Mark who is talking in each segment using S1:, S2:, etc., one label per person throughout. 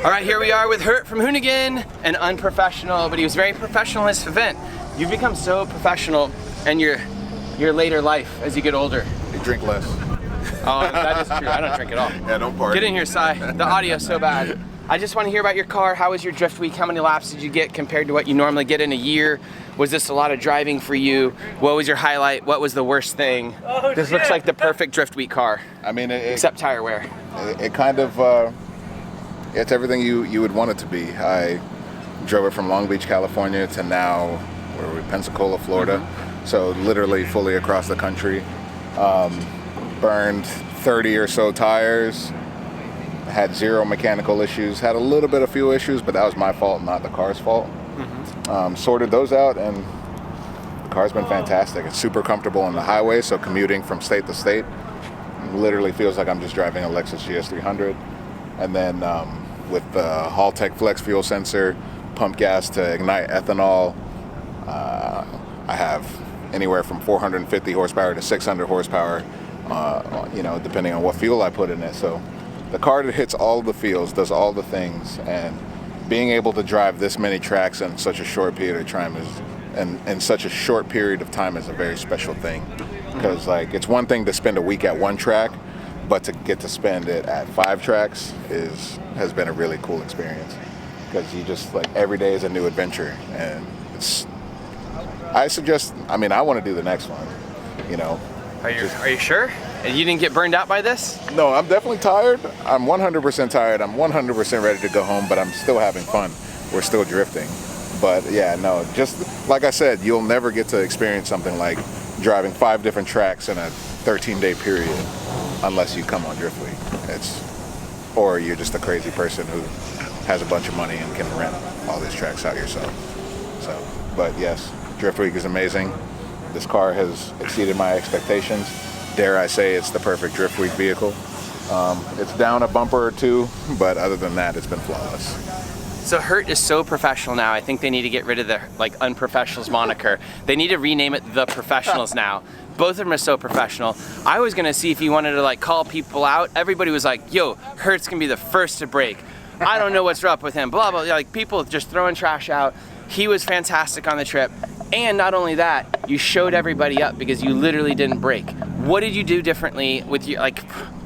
S1: All right, here we are with Hert from Hoonigan, an unprofessional, but he was very professional in this event. You've become so professional in your later life as you get older.
S2: You drink less.
S1: Oh, that is true. I don't drink at all.
S2: Yeah, don't party.
S1: Get in here, Cy. The audio's so bad. I just want to hear about your car. How was your Driftweek? How many laps did you get compared to what you normally get in a year? Was this a lot of driving for you? What was your highlight? What was the worst thing? Oh, this looks like the perfect Driftweek car. I mean, except tire wear.
S2: It kind of, it's everything you would want it to be. I drove it from Long Beach, California to now, where are we, Pensacola, Florida. Mm-hmm. So literally fully across the country. Burned 30 or so tires. Had zero mechanical issues. Had a little bit of fuel issues, but that was my fault, not the car's fault. Mm-hmm. Sorted those out, and the car's been fantastic. It's super comfortable on the highway, so commuting from state to state literally feels like I'm just driving a Lexus GS300. And then with the Haltech Flex fuel sensor, pump gas to ignite ethanol, I have anywhere from 450 horsepower to 600 horsepower, you know, depending on what fuel I put in it. So the car that hits all the feels, does all the things, and being able to drive this many tracks in such a short period of time is, and such a short period of time is a very special thing. Because like, it's one thing to spend a week at one track, but to get to spend it at 5 tracks has been a really cool experience. Because you just, like, every day is a new adventure, and I mean, I want to do the next one, you know.
S1: Are you sure? And you didn't get burned out by this?
S2: No, I'm definitely tired. I'm 100% tired. I'm 100% ready to go home, but I'm still having fun. We're still drifting. But yeah, no, just like I said, you'll never get to experience something like driving 5 different tracks in a 13-day period unless you come on Driftweek. Or you're just a crazy person who has a bunch of money and can rent all these tracks out yourself. So, but yes, Driftweek is amazing. This car has exceeded my expectations. Dare I say it's the perfect Driftweek vehicle. It's down a bumper or two, but other than that, it's been flawless.
S1: So Hert is so professional now. I think they need to get rid of the unprofessionals moniker. They need to rename it the Professionals now. Both of them are so professional. I was gonna see if he wanted to call people out. Everybody was like, yo, Hert's gonna be the first to break. I don't know what's up with him, blah, blah, like people just throwing trash out. He was fantastic on the trip. And not only that, you showed everybody up because you literally didn't break. What did you do differently with your,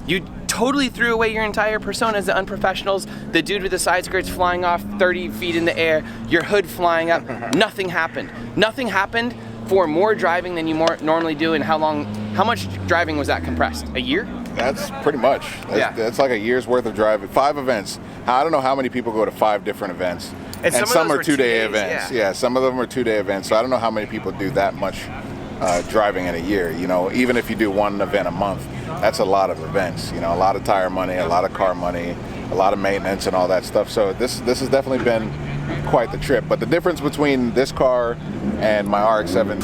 S1: you totally threw away your entire persona as the unprofessionals, the dude with the side skirts flying off 30 feet in the air, your hood flying up, nothing happened. Nothing happened for more driving than you normally do, and how much driving was that compressed? A year?
S2: That's pretty much. That's like a year's worth of driving. 5 events. I don't know how many people go to 5 different events. And some are 2-day events. Yeah, some of them are 2-day events. So I don't know how many people do that much driving in a year. You know, even if you do 1 event a month, that's a lot of events. You know, a lot of tire money, a lot of car money, a lot of maintenance and all that stuff. So this has definitely been quite the trip. But the difference between this car and my RX-7.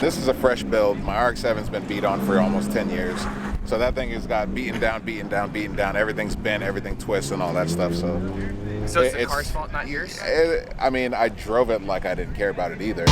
S2: This is a fresh build. My RX-7's been beat on for almost 10 years. So that thing has got beaten down, beaten down, beaten down. Everything's bent, everything twists and all that stuff. So
S1: it's the car's fault, not yours?
S2: I mean, I drove it like I didn't care about it either.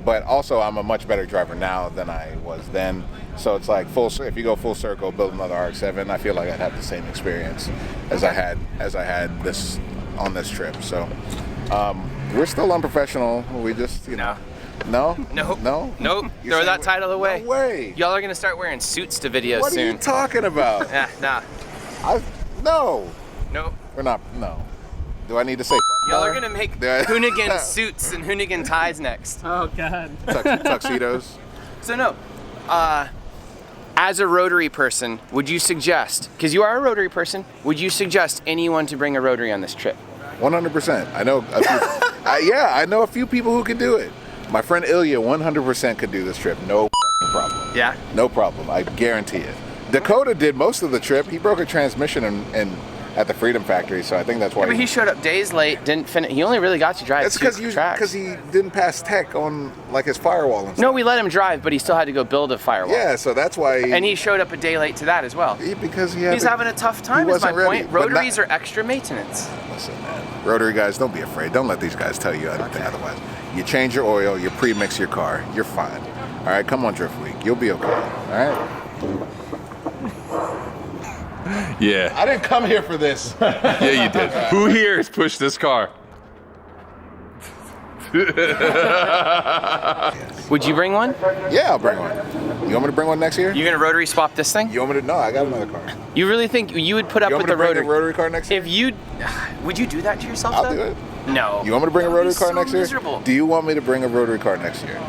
S2: But also, I'm a much better driver now than I was then. So it's like if you go full circle, build another RX-7, I feel like I'd have the same experience as I had this on this trip. So we're still unprofessional. We just, you know. No.
S1: Nope. Throw that title away.
S2: No way.
S1: Y'all are gonna start wearing suits to videos soon.
S2: What are you talking about?
S1: Yeah, nah.
S2: No.
S1: Nope.
S2: We're not. No. Do I need to say?
S1: Y'all are gonna make Hoonigan suits and Hoonigan ties next.
S3: Oh God.
S2: Tuxedos.
S1: So no. As a Rotary person, would you suggest, because you are a Rotary person, would you suggest anyone to bring a Rotary on this trip?
S2: 100%. I know a few, yeah, I know a few people who can do it. My friend Ilya 100% could do this trip. No problem.
S1: Yeah?
S2: No problem. I guarantee it. Dakota did most of the trip. He broke a transmission at the Freedom Factory, so I think that's why.
S1: Yeah, but he showed up days late, didn't finish. He only really got to drive
S2: It's
S1: two tracks.
S2: because he didn't pass tech on like his firewall and stuff.
S1: No, we let him drive, but he still had to go build a firewall.
S2: Yeah, so that's why.
S1: And he showed up a day late to that as well.
S2: Because
S1: he's having a tough time. Is my point. Rotaries are extra maintenance.
S2: Listen, man. Rotary guys, don't be afraid. Don't let these guys tell you anything otherwise. You change your oil, you pre-mix your car, you're fine. All right, come on, Driftweek. You'll be okay. All right.
S3: Yeah.
S2: I didn't come here for this.
S3: Yeah, you did. Who here has pushed this car?
S1: Would you bring one?
S2: Yeah, I'll bring one. You want me to bring one next year?
S1: You gonna Rotary swap this thing?
S2: You want me to? No, I got another car.
S1: You really think you would put up
S2: You want
S1: with
S2: me
S1: the
S2: to bring
S1: Rotary?
S2: a Rotary car next year?
S1: If you, would you do that to yourself?
S2: I'll
S1: though?
S2: do it.
S1: No.
S2: You want me to bring a Rotary car
S1: so
S2: next year?
S1: miserable.
S2: Do you want me to bring a Rotary car next year?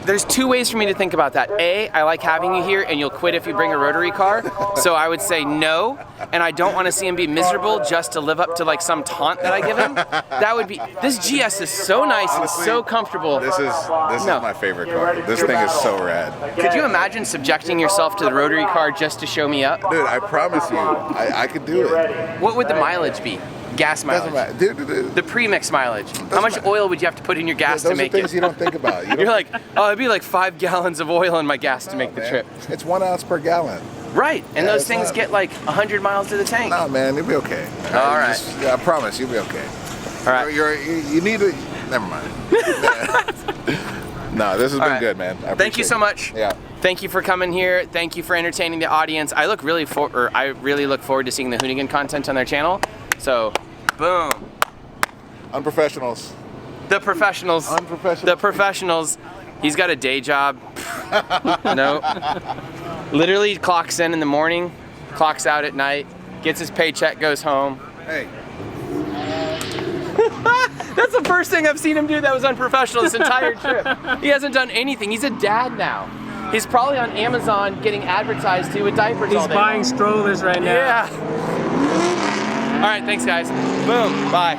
S1: There's two ways for me to think about that. A, I like having you here and you'll quit if you bring a Rotary car. So I would say no, and I don't want to see him be miserable just to live up to like some taunt that I give him. That would be, this GS is so nice and so comfortable.
S2: This is my favorite car. This thing is so rad.
S1: Could you imagine subjecting yourself to the Rotary car just to show me up?
S2: Dude, I promise you, I could do it.
S1: What would the mileage be? Gas
S2: Doesn't
S1: mileage.
S2: matter. Dude.
S1: The premix mileage. How much oil would you have to put in your gas
S2: Those
S1: to make
S2: are things
S1: it?
S2: you don't think about.
S1: You're like, oh, it'd be like 5 gallons of oil in my gas to make the trip.
S2: It's 1 ounce per gallon.
S1: Right, and
S2: Yeah,
S1: those
S2: it's
S1: things
S2: not-
S1: get like 100 miles to the tank.
S2: No, man, you'll be okay.
S1: All right.
S2: I promise you'll be okay.
S1: All right.
S2: You need to. Never mind. No, this has been
S1: right.
S2: good, man. I
S1: Thank you
S2: appreciate
S1: so
S2: it.
S1: much.
S2: Yeah.
S1: Thank you for coming here. Thank you for entertaining the audience. I really look forward to seeing the Hoonigan content on their channel. So, boom.
S2: Unprofessionals.
S1: The professionals.
S2: Unprofessionals.
S1: The professionals. He's got a day job. No. Literally clocks in the morning, clocks out at night, gets his paycheck, goes home.
S2: Hey.
S1: That's the first thing I've seen him do that was unprofessional this entire trip. He hasn't done anything. He's a dad now. He's probably on Amazon getting advertised to with diapers all
S4: He's
S1: day
S4: buying
S1: long.
S4: strollers right now.
S1: Yeah. All right, thanks guys. Boom, bye.